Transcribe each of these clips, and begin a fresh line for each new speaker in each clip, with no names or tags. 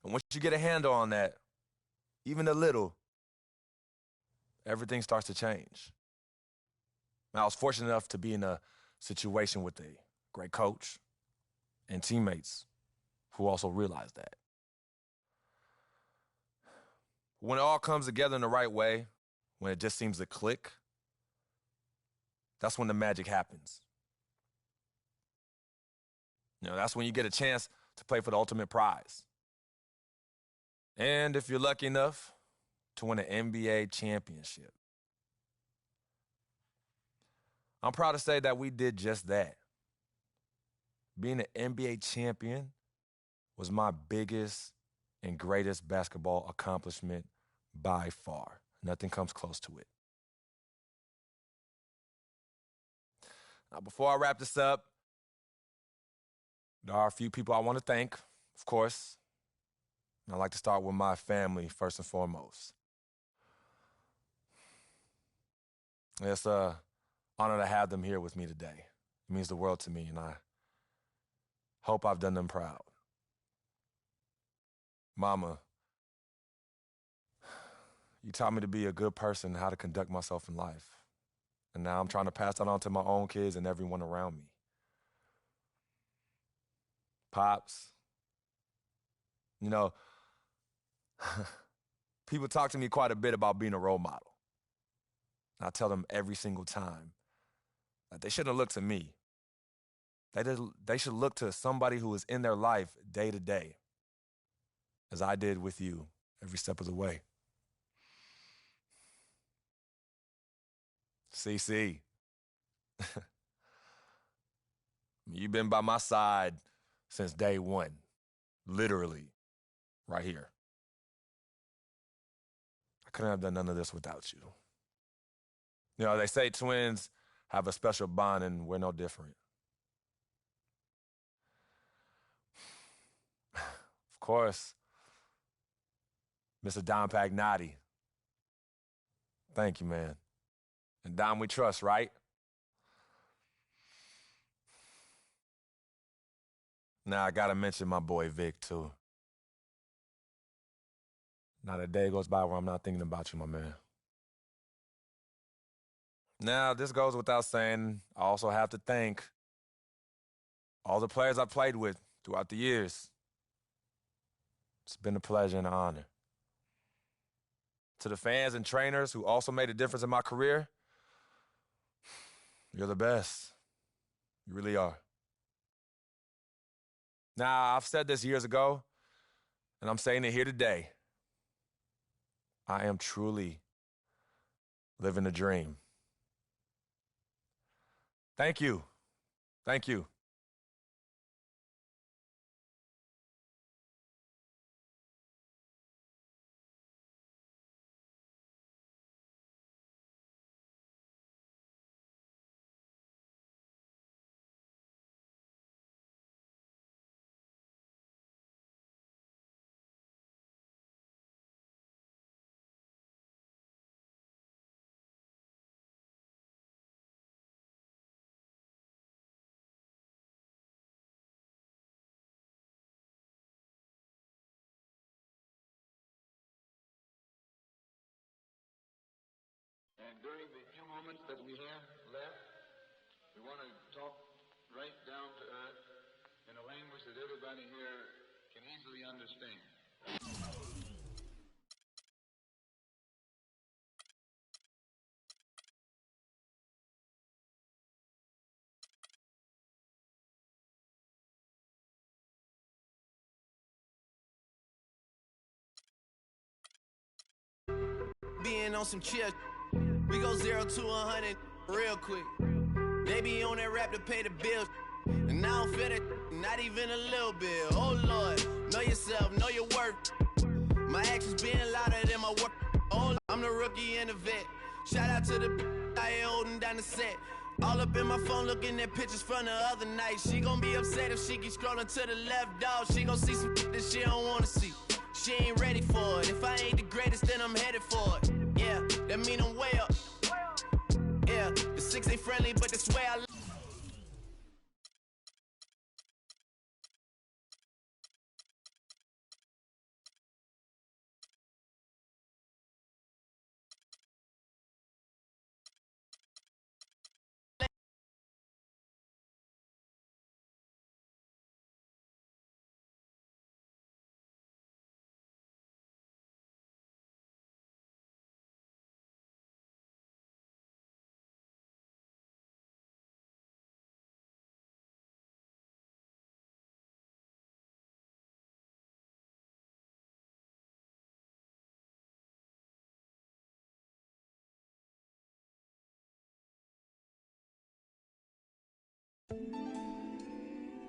And once you get a handle on that, even a little, everything starts to change. Now, I was fortunate enough to be in a situation with a great coach and teammates who also realized that. When it all comes together in the right way, when it just seems to click, that's when the magic happens. That's when you get a chance to play for the ultimate prize. And if you're lucky enough to win an NBA championship. I'm proud to say that we did just that. Being an NBA champion was my biggest and greatest basketball accomplishment by far. Nothing comes close to it. Now, before I wrap this up, there are a few people I want to thank, of course. And I'd like to start with my family first and foremost. It's an honor to have them here with me today. It means the world to me, and I hope I've done them proud. Mama, you taught me to be a good person, how to conduct myself in life. And now I'm trying to pass that on to my own kids and everyone around me. Pops, people talk to me quite a bit about being a role model. And I tell them every single time that they shouldn't look to me. They should look to somebody who is in their life day to day, as I did with you every step of the way. CC, you've been by my side since day one, literally, right here. I couldn't have done none of this without you. They say twins have a special bond, and we're no different. Of course, Mr. Don Pagnotti. Thank you, man. And Don, we trust, right? Now, I gotta mention my boy Vic, too. Not a day goes by where I'm not thinking about you, my man. Now, this goes without saying, I also have to thank all the players I played with throughout the years. It's been a pleasure and an honor. To the fans and trainers who also made a difference in my career, you're the best. You really are. Now, I've said this years ago, and I'm saying it here today. I am truly living a dream. Thank you. Thank you.
And during the few moments that we have left, we want to talk right down to earth in a language that everybody here can easily understand.
Being on some chill, we go 0 to 100 real quick. They be on that rap to pay the bills, and I don't feel that, not even a little bit. Oh Lord, know yourself, know your worth. My actions being louder than my work. Oh, I'm the rookie and the vet. Shout out to the I ain't holding down the set. All up in my phone looking at pictures from the other night. She gon' be upset if she keep scrolling to the left, dog. She gon' see some that she don't wanna see. She ain't ready for it. If I ain't the greatest, then I'm headed for it. Yeah, that mean I'm way up. Yeah, the 6 ain't friendly, but this way I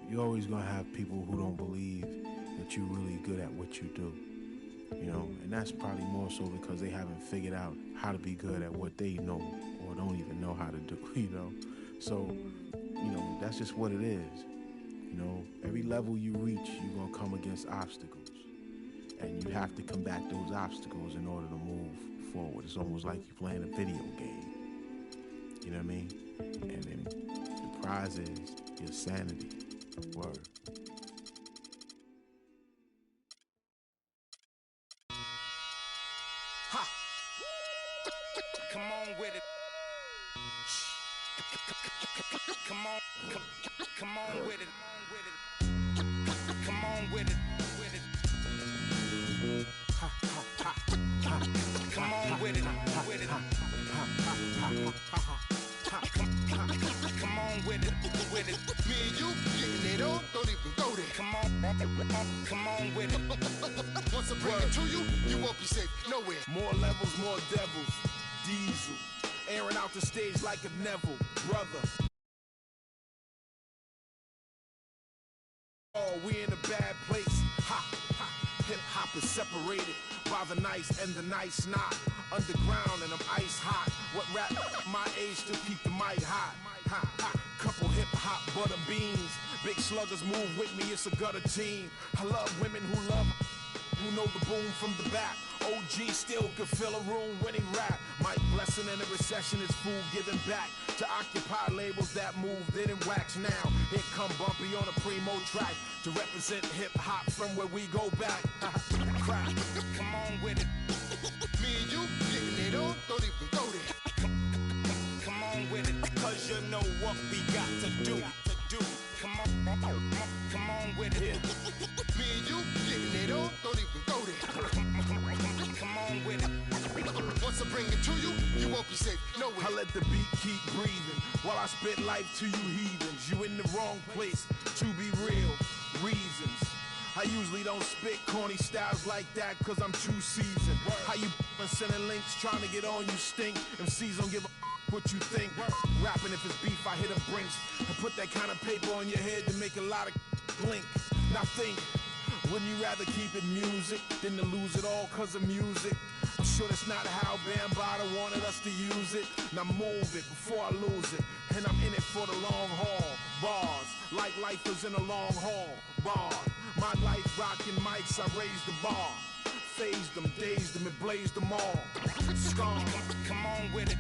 You're always gonna have people who don't believe that you're really good at what you do, you know, and that's probably more so because they haven't figured out how to be good at what they know or don't even know how to do, you know. So, you know, that's just what it is. You know, every level you reach, you're gonna come against obstacles, and you have to combat those obstacles in order to move forward. It's almost like you're playing a video game. You know what I mean? And then the prize is your sanity. Word.
Ha! Come on with it. Come on with it. Come on with it. Ha ha ha ha. Come on with it. With it. Ha ha ha ha. Come on with it. With it.
Me and you getting it on, don't even go there.
Come on with it.
Once I bring it to you, you won't be safe nowhere.
More levels, more devils. Diesel, airing out the stage like a Neville, brother. Oh, we in a bad place. Ha, ha. Hip hop is separated by the nice and the nice not. Underground and I'm ice hot. What rap my age to keep the mic hot? Ha, ha. Couple hip hop butter beans. Big sluggers move with me, it's a gutter team. I love women who know the boom from the back. OG still could fill a room winning rap. Mike Blessing in a recession is food giving back to occupy labels that move didn't wax. Now here come Bumpy on a primo track to represent hip hop from where we go back. Crack.
Come on with it.
Me and you getting it on, don't even go there.
Come on with it. Cause you know what we got to do. Come on with it.
Me and you getting it on, don't even go there.
Come on with it.
Once I bring it to you, you won't be safe nowhere.
I let the beat keep breathing while I spit life to you heathens. You in the wrong place, to be real, reasons. I usually don't spit corny styles like that cause I'm too seasoned. How you sending links trying to get on, you stink. MCs don't give a what you think. Rapping if it's beef, I hit a brinks and put that kind of paper on your head to make a lot of blink. Now think, wouldn't you rather keep it music than to lose it all cause of music? I'm sure that's not how Bambaataa wanted us to use it. Now move it before I lose it. And I'm in it for the long haul. Bars, like lifers in a long haul. Bar, my life rocking mics, I raised the bar. Phased them, dazed them, and blazed them all. Scar,
come on with it.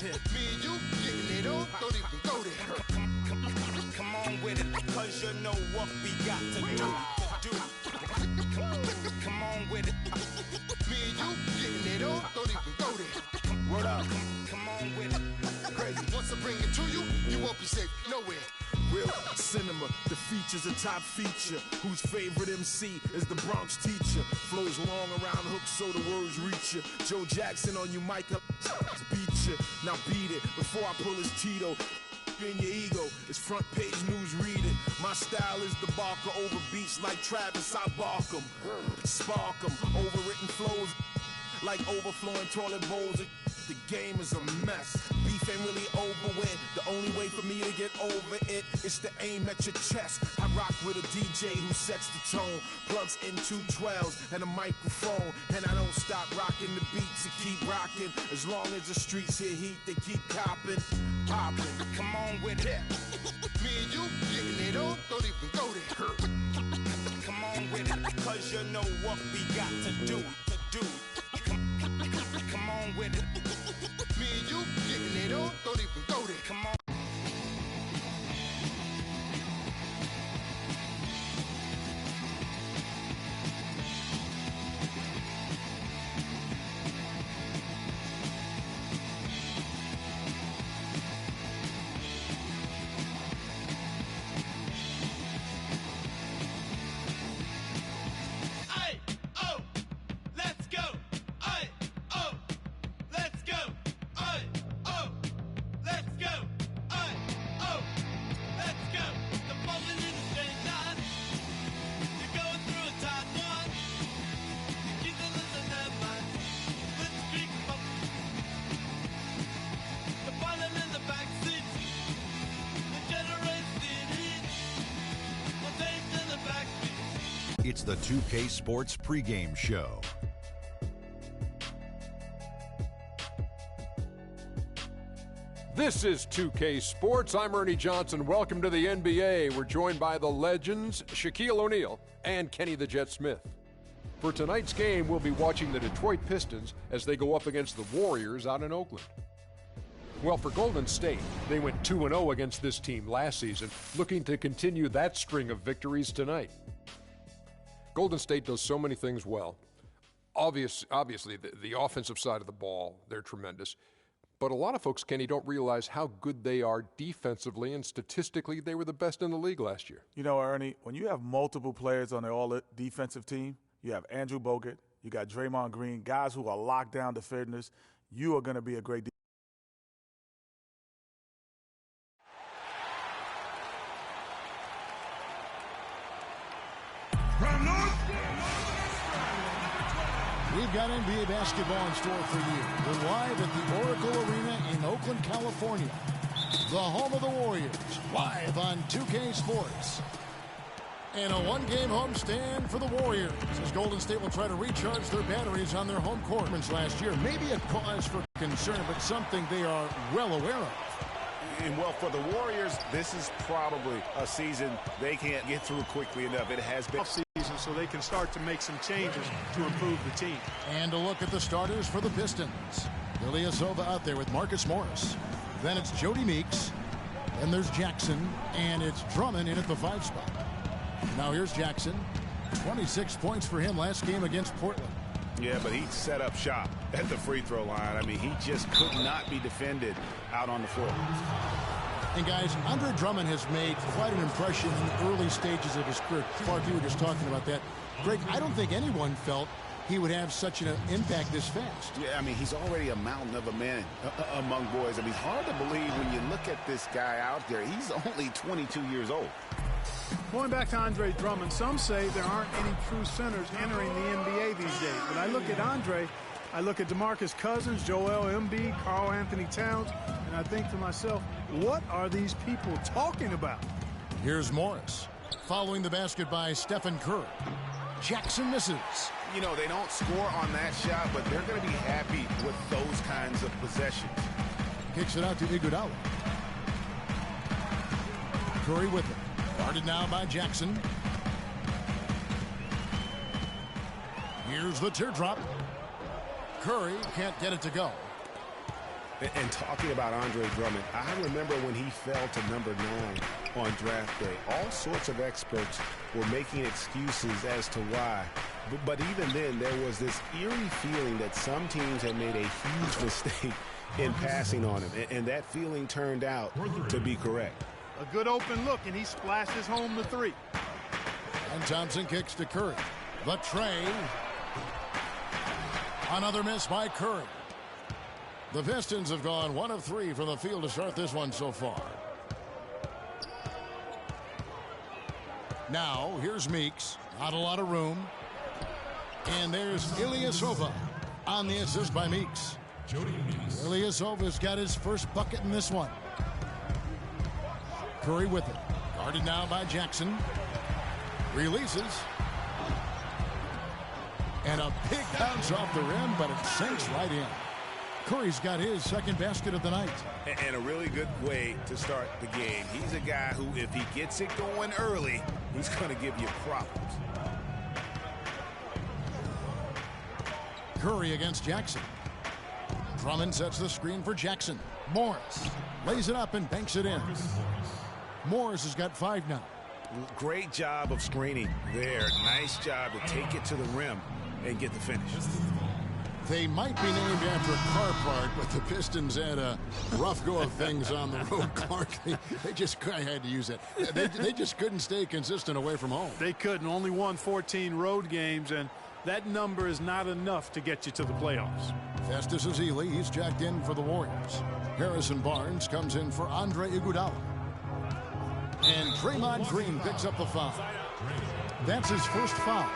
Me and you getting it on, don't even go there.
Come on with it. Cause you know what we got to do. Come on with it.
Me and you getting it on, don't even go there.
Word up.
Come on with it.
Crazy. Once I bring it to you, you won't be safe nowhere.
Real cinema, the feature's a top feature. Whose favorite MC is the Bronx teacher? Flows long around hooks so the words reach you. Joe Jackson on you, Micah, beat you. Now beat it before I pull his Tito. In your ego, it's front page news, read it. My style is the barker over beats like Travis, I bark 'em. Spark 'em, overwritten flows like overflowing toilet bowls. The game is a mess. Beef ain't really over with. The only way for me to get over it is to aim at your chest. I rock with a DJ who sets the tone, plugs in 212s and a microphone, and I don't stop rocking the beats and keep rocking. As long as the streets hear heat, they keep popping.
Come on with it.
Me and you getting it on, don't even go there.
Come on with it. Cause you know what we got to do. Come on with it.
Me and you getting it on, don't even go there.
Come on.
It's the 2K Sports pregame show.
This is 2K Sports. I'm Ernie Johnson. Welcome to the NBA. We're joined by the legends Shaquille O'Neal and Kenny the Jet Smith. For tonight's game, we'll be watching the Detroit Pistons as they go up against the Warriors out in Oakland. Well, for Golden State, they went 2-0 against this team last season, looking to continue that string of victories tonight. Golden State does so many things well. Obviously, the offensive side of the ball, they're tremendous. But a lot of folks, Kenny, don't realize how good they are defensively, and statistically, they were the best in the league last year.
You know, Ernie, when you have multiple players on the all-defensive team, you have Andrew Bogut, you got Draymond Green, guys who are lockdown defenders, you are going to be a great
We've got NBA basketball in store for you. We're live at the Oracle Arena in Oakland, California. The home of the Warriors, live on 2K Sports. And a one-game homestand for the Warriors, as Golden State will try to recharge their batteries on their home court. Last year, maybe a cause for concern, but something they are well aware of.
And, well, for the Warriors, this is probably a season they can't get through quickly enough. It has been
season, so they can start to make some changes to improve the team.
And a look at the starters for the Pistons. Ilyasova out there with Marcus Morris. Then it's Jody Meeks. Then there's Jackson. And it's Drummond in at the 5 spot. Now here's Jackson. 26 points for him last game against Portland.
Yeah, but he set up shop at the free throw line. I mean, he just could not be defended out on the floor.
And guys, Andre Drummond has made quite an impression in the early stages of his career. Clark, you were just talking about that. Greg, I don't think anyone felt he would have such an impact this fast.
Yeah, I mean, he's already a mountain of a man among boys. I mean, hard to believe when you look at this guy out there. He's only 22 years old.
Going back to Andre Drummond, some say there aren't any true centers entering the NBA these days. But I look at Andre, I look at DeMarcus Cousins, Joel Embiid, Karl Anthony Towns, and I think to myself, what are these people talking about?
Here's Morris, following the basket by Stephen Curry. Jackson misses.
You know, they don't score on that shot, but they're going to be happy with those kinds of possessions.
Kicks it out to Iguodala. Curry with it. Guarded now by Jackson. Here's the teardrop. Curry can't get it to go.
And talking about Andre Drummond, I remember when he fell to number 9 on draft day. All sorts of experts were making excuses as to why. But even then, there was this eerie feeling that some teams had made a huge mistake in passing on him. And that feeling turned out to be correct.
A good open look, and he splashes home the 3.
And Thompson kicks to Curry. The tray. Another miss by Curry. The Pistons have gone 1 of 3 from the field to start this one so far. Now, here's Meeks. Not a lot of room. And there's Ilyasova on the assist by Meeks. Ilyasova's got his first bucket in this one. Curry with it. Guarded now by Jackson. Releases. And a big bounce off the rim, but it sinks right in. Curry's got his second basket of the night.
And a really good way to start the game. He's a guy who, if he gets it going early, he's going to give you problems.
Curry against Jackson. Drummond sets the screen for Jackson. Morris lays it up and banks it in. Morris has got 5 now.
Great job of screening there. Nice job to take it to the rim and get the finish.
They might be named after a car part, but the Pistons had a rough go of things on the road, Clark. They just had to use it. They just couldn't stay consistent away from home.
They couldn't. Only won 14 road games, and that number is not enough to get you to the playoffs.
Festus Ezeli, he's jacked in for the Warriors. Harrison Barnes comes in for Andre Iguodala. And Draymond Green picks up the foul. That's his first foul.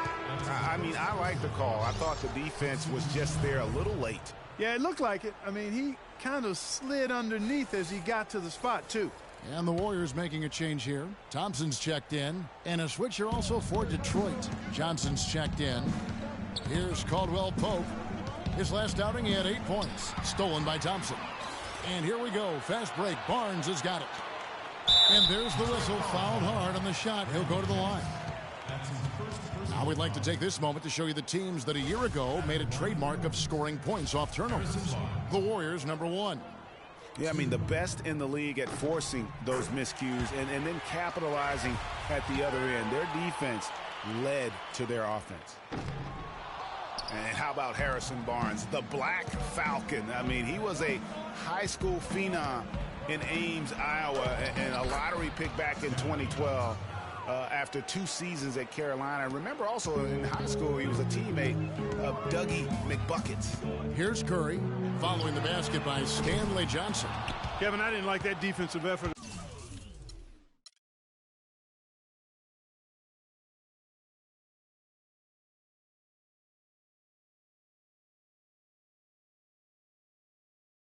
I mean, I like the call. I thought the defense was just there a little late.
Yeah, it looked like it. I mean, he kind of slid underneath as he got to the spot, too.
And the Warriors making a change here. Thompson's checked in. And a switch here also for Detroit. Johnson's checked in. Here's Caldwell Pope. His last outing, he had 8 points. Stolen by Thompson. And here we go. Fast break. Barnes has got it. And there's the whistle. Fouled hard on the shot. He'll go to the line. Now we'd like to take this moment to show you the teams that a year ago made a trademark of scoring points off turnovers. The Warriors, number 1.
Yeah, I mean, the best in the league at forcing those miscues and then capitalizing at the other end. Their defense led to their offense. And how about Harrison Barnes, the Black Falcon? I mean, he was a high school phenom in Ames, Iowa, and a lottery pick back in 2012 after 2 seasons at Carolina. Remember also in high school, he was a teammate of Dougie McBuckets.
Here's Curry, following the basket by Stanley Johnson.
Kevin, I didn't like that defensive effort.